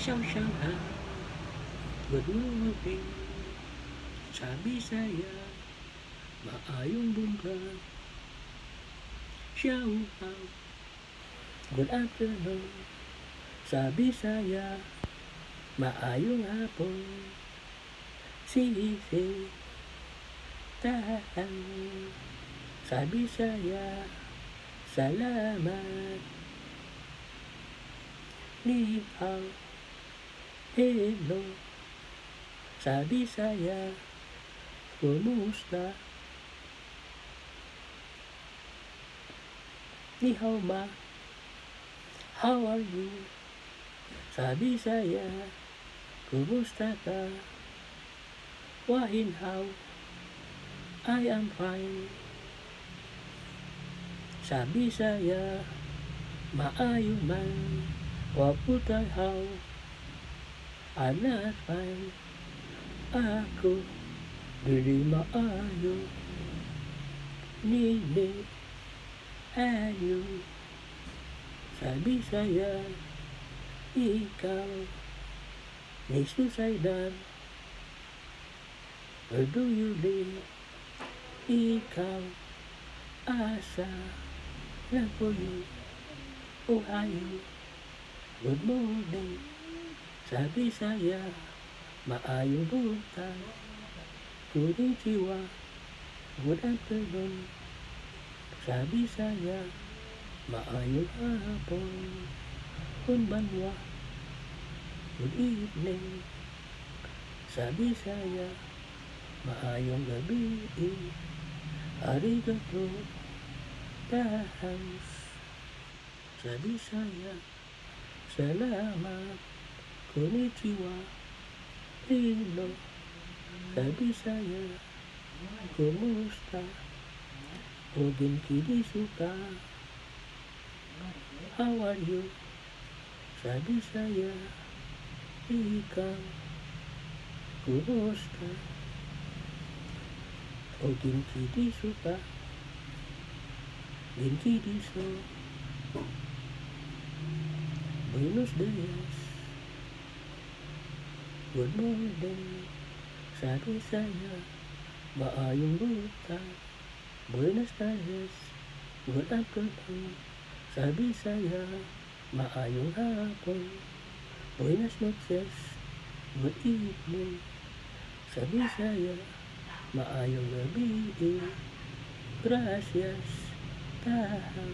Siyang-siyangha, good morning, sa Bisaya, maayong buntag, Xiao-hao, good afternoon, sa Bisaya, maayong hapon, Sisi, tahan, sa Bisaya, salamat, ni hao, hello, sa Bisaya, kumusta? Ni hao ma, how are you? Sa Bisaya, kumusta ka? Wahin hao, I am fine. Sa Bisaya, maayo man, waputay hao, I'm not fine. Ako, dili maayo, nini, ayo. Sa Bisaya, ikaw, ni suicide. Where do you live? Ikaw, asa, lang for you, Ohio. Good morning, sa Bisaya, maayong buntag, konnichiwa, good afternoon, sa Bisaya, maayong hapon, konbanwa, good evening, sa Bisaya, maayong gabi, arigato, thanks, sa Bisaya, salamat, konnichiwa, hello, sa Bisaya, kumusta, o genki desu ka, how are you, sa Bisaya, ikaw, kumusta, o genki desu ka, genki desu, buenos dias, good morning, sa Bisaya, maayong buntag, buenas tardes, good afternoon, sa Bisaya, maayong hapon, buenas noches, good evening, sa Bisaya, maayong gabi, gracias, tahan.